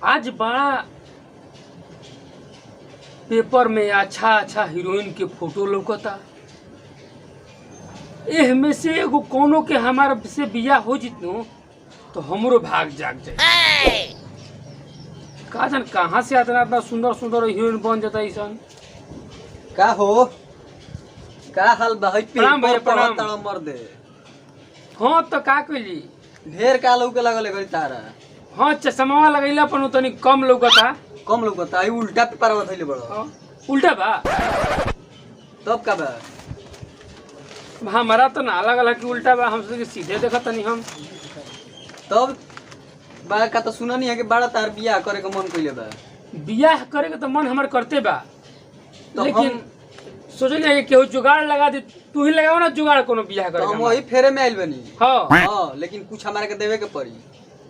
आज बड़ा पेपर में अच्छा हीरोइन के फोटो लौकता। एह में से एगो कोनो के हमारा से बियाह हो जितनो तो हमरो भाग जाग जाए। का जान कहाँ से इतना सुंदर सुंदर हीरोइन बन जाता ऐसा। का हो का हाल बा? प्रणाम भैया, प्रणाम। मर दे। हाँ तो का कइली ढेर का लौके लगल गई तारा। हाँ चश्मा लगैला पर तनी कम लौकता। कम लौकता आई उल्टा पे पारवा थइले बड़। उल्टा बा तब का बा? हमारा तो ना लगल है कि उल्टा बा, हमसे सीधे देखा तनी हम। तब बा का तो सुना नहीं है कि बड़ा तार बियाह करे के मन कइले बा। बियाह करे के तो मन हमार करते बा, तो लेकिन सोचलिए कि केहू जुगाड़ लगा दे। तू ही लगाओ ना जुगाड़ कोनो बियाह करे तो हम के। वही फेरे में आइल बनी। हाँ हां लेकिन कुछ हमारे के देवे के पड़ी।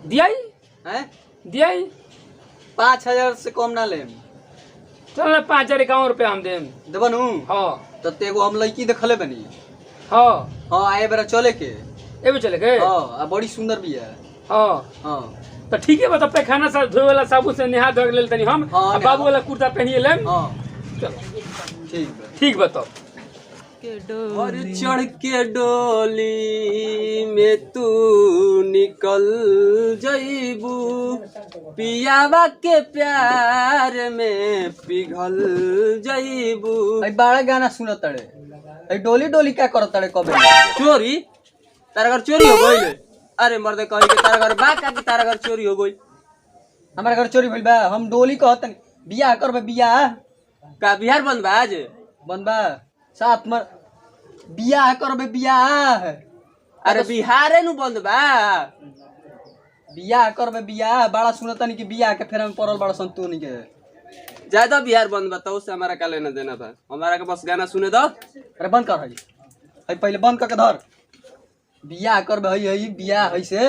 दियाई हैं? दियाई 5000 से कम ना लेम। चल 5051 हम देम। देबनु? हाँ तो तेगो हम लड़की देखले बनी। हाँ हां आए बेरा चले के। ए भी चले गए। हां आ बड़ी सुंदर बिया। हाँ हां तो ठीक है। बता पैखाना से धोए वाला साबुन से नहा धो ले तनी हम। हाँ, आ बाबू वाला कुर्ता पहनिए लेम। हां चलो ठीक बा। ठीक बताओ। और चढ़ के डोली में तू निकल जइबू, पियावा के प्यार में पिघल जइबू। आई बड़ा गाना सुनत तड़े। आई डोली डोली क्या करत तड़े? कबे चोरी? तारा घर चोरी हो गइल? अरे मर्दे कहि के तारा घर बा का तारा घर चोरी हो गइल? हमारा घर चोरी भइल बा। हम डोली कहतनी बियाह करबे। बियाह का बिहार बंद बा? आज बंद बा। साथ मर बियाह करबे। बियाह अरे बिहारे नु बंद बा। बियाह करबे। बियाह बड़ा सुनतनी कि बियाह के फेर में पड़ल बड़ा संतोनी के। ज्यादा बिहार बंद बा तो उससे हमारा का लेना देना था? हमारा के बस गाना सुने दो। अरे बंद कर हई पहले बंद करके धर। बियाह करबे हई बियाह हई से।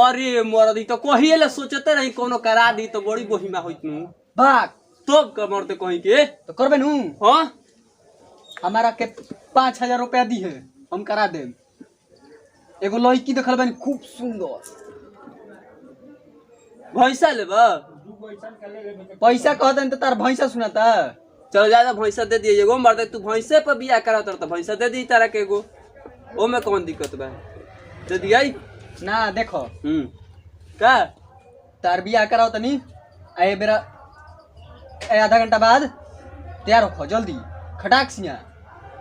अरे मरदी तो कहिए सोचते रही कोनो करा दी तो बड़ी बोहिमा होइत नु। भाग तो मरते कहीं के तो करबे नु। हां हमारा के 5000 रुपया दी है, हम करा दे। एगो लड़की देखल बनी खूब सुंदर। भैंसा लेबा? पैसा कहते तो तार भैंसा सुनाता। चलो ज्यादा भैंसा दे दिए। एगो मरते तू भैंसे पर बियाह करा तो भैंसा दे दी तारा के एगो। ओ में कौन दिक्कत बा? दे दियाई ना। देखो का तार बियाह कराओ तनी आए बेरा आधा घंटा बाद तैयार हो जल्दी खटाक सिया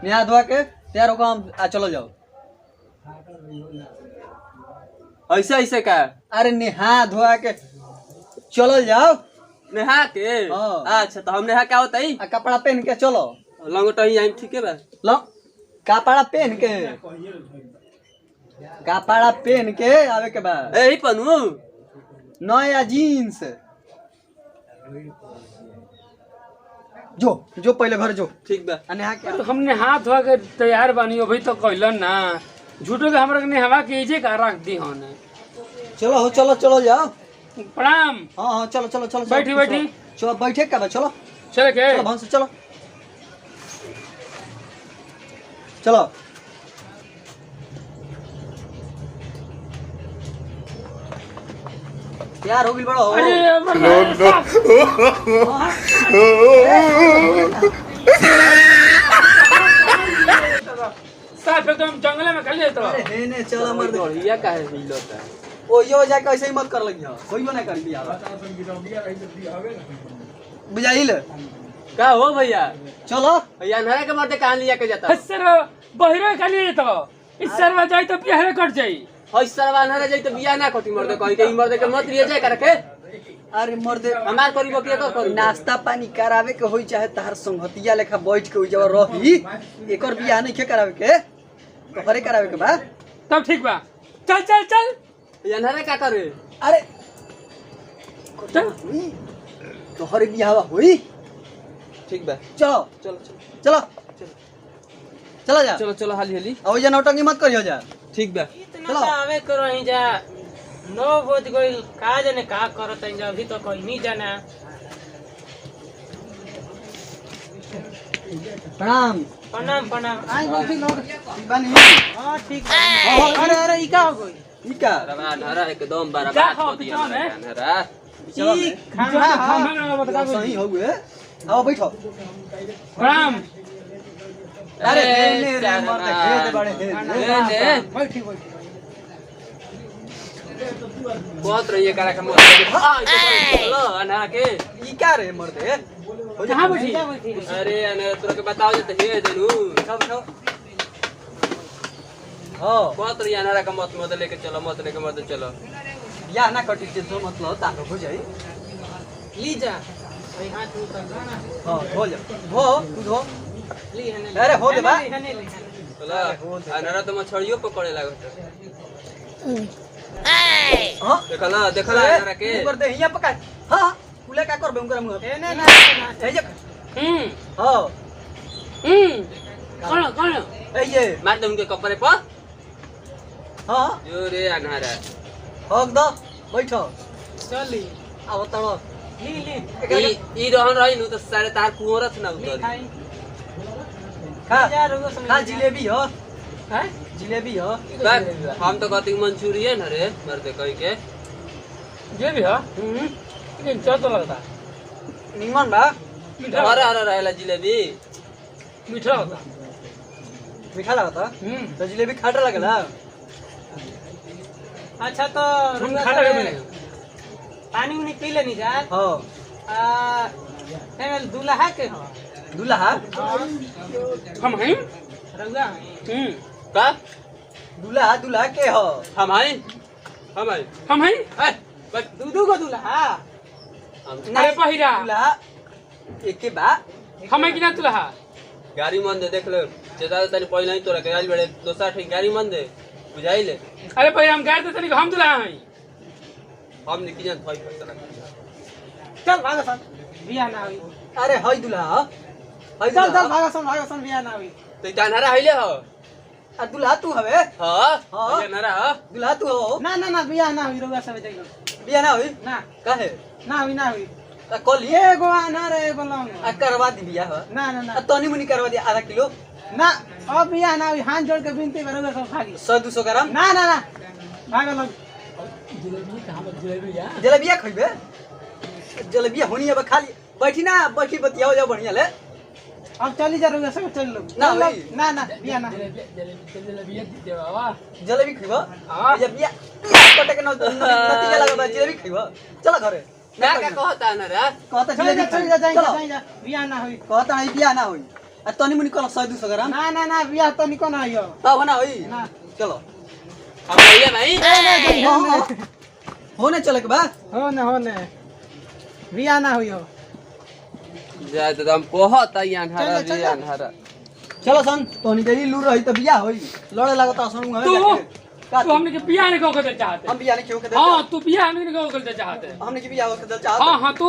नहा धोआ के तैयार होगा। हम चलो जाओ। ऐसे ऐसे का? अरे नहा धोआ के चलो जाओ। नहा के? अच्छा तो हम नहा क्या होता है? कपड़ा पहन के चलो। लंगोट ही आई ठीक है बा। लो कपड़ा पहन के आवे के बाद यही पहनू नया जीन्स। जो पहले घर जो ठीक बा। नहा के तो हमने हाथ धोआ के तैयार बानी अभी तो कहलन ना। झूठो के हमरा के नहवा के इजे का रख दी हन। चलो जाओ। प्रणाम। हाँ चलो बैठी चलो बैठे का चलो चले के चलो तैयार हो गई बड़ो। साफ एकदम जंगल में खले तो। अरे ने चलो मर बढ़िया काहे हिलता है। ओ यो जा के ऐसे ही मत कर लगी। कोई ना कर दिया बुझाइल का हो भैया। चलो भैया नहरा के मरते कहां लिया के जाता? सर बहिरो खाली तो इस सरवा जाई तो बियाह कट जाई। हई सरवा नहरा जाई तो बियाह ना कटी। मरते कहि के मरते के मत लिए जाए करके। अरे मर्दे हमार करीब के कर नाश्ता पानी करावे के होई चाहे तार संगतिया लेखा बैठ के होई जब रही एकर बियाह नहीं के करावे के तोहरे करावे के बा। तब ठीक बा। चल यानहरे का करे? अरे चल तोहरे बियाह होई ठीक बा। चलो जा। हाली अब जा नौटंकी मत करियो जा। ठीक बा इतना आवे करो ही जा। 9 बज गइल का जाने का करत है अभी तो कोई नहीं जाना। प्रणाम। आई बाकी लोग बनी। हां ठीक है। अरे ई का हो गई? ई का? रवा नहरा एकदम बराबर को दिया नहरा। ई खाना सही हो गए आओ बैठो राम अरे ले रे मर दे खेत बड़े ले बैठी बैठी बहुत रही है कारा का चलो अनहरा के ई क्या रे मर दे कहां बैठी अरे अनहरा तोरा के बताओ जे त हे देनु बैठो हां बहुत रही अनहरा का मत लेके चलो मत लेके मत चलो या ना कटी जे तो मतलब ताको हो जाई ली जा भाई हाथ उतर ना हां हो जा हो तू धो ली हने अरे हो दे बा चलो अनहरा तो मछड़ियों पकड़े लागत हां देखला अनहरा के ऊपर दे हिया पका हां कुले का करबे उनकर मुंह ए ना ना ए जे हां कौन ए ये मार दे उनके कपड़े पर हां जो रे अनहरा हक दो बैठो चली अब तड़ो ली ई रहन रही नु तो सारे तार कुंवरत ना ली उतर खाई खा जा रुको समझ खा जिलेबी हो हैं जिलेबी हो हम तो कहते मंचूरियन रे मरते कहीं के ये भी है लेकिन चल तो लगता निमन बा मीठा हरा हरा रहेला जिलेबी मीठा होता मीठा लगता तो जिलेबी खाटा लगला अच्छा तो हम रुको खाटा के पानी उनी पी लेनी जा हां एमएल दूल्हा के हो दूल्हा हम हैं रउआ का दूल्हा के हो हम हैं ए बस दूधू को दूल्हा अरे पहिरा दूल्हा एके बा हमें कि ना तुलहा गाड़ी मन दे देख ले जेदा तनी पहले ही तोरा के आज बड़े दोसरा ठीक गाड़ी मन दे बुझाई ले अरे पहिरा हम गाड़ी तनी हम दूल्हा हई हम निकल जान भाई फैसला चल भागा सन बियाह ना होई अरे हई दूल्हा हई चल चल भागा सन बियाह ना होई तो तानहरा हइले हो आ दूल्हा तू हवे हां हाँ। ये नरा हो दूल्हा तू हो ना ना ना बियाह ना होई रउआ सब जाइलो बिया ना होई ना काहे ना होई आ कल एगो आना रे एगो लाऊं आ करवा दी बिया हो ना ना आ ना तनी मुनी करवा दी आधा किलो ना अब बियाह ना होई हाथ जोड़ के विनती करूंगा सब भागी 100-200 ग्राम ना ना ना भागो लोग जलेबिया खइबे जलेबिया होनी अब खाली बैठी ना बैठी बतियाओ जाओ बढ़िया ले अब चली जा रउआ सब चल लो ना होई। ना ना बियाह ना जलेबी खइबो हाँ। जब बिया कटे के नतीजा लगा जलेबी खइबो चल घरे क्या क्या कहता नरा कहता चल जलेबी जा चलो जा बियाह ना होई कहता है बिया ना होई आ तनी मुनी कल 100-200 ग्राम ना ना ना बियाह तो निको ना होई तब ना होई ना चलो हम भैया भाई होने चले के बा हो ने बियाह ना होई हो जा तो हम कहता ये अनहरा चल, रे चल। अनहरा चलो सन तोनी के लूर रही तो बिया होई लड़े लागता सन हमें तू का तू हमने के बियाह नहीं को कर चाहते हम बिया नहीं क्यों के हां तू बियाह हमने नहीं को कर चाहते हमने की बिया हो के दल चाहत हां हां तू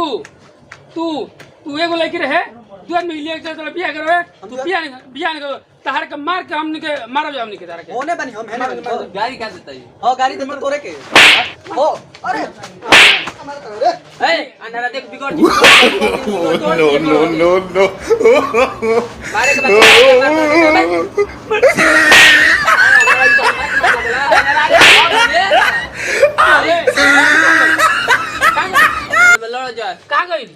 एगो लड़की रहे तू आदमी लिए चल बियाह करवे तू बियाह नहीं करो तहार के मार के हमने के मारब हमने के तार के होने बनी हम है ना गाड़ी का देता है हां गाड़ी दे तोरे के हो अरे ए अनहरा देख बिगड़ no. मारे के बाद लड़ जा का गइल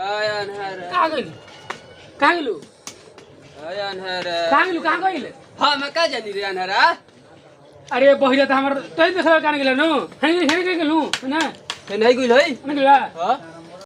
आय अनहरा का गइल का गेलू आय अनहरा का गेलू का गइल हां मैं का जानी रे अनहरा अरे बहिरा त हमर तोय देखल कान गेल न हेने हेने गेलू ना हे नहीं गइल है ना गेला हां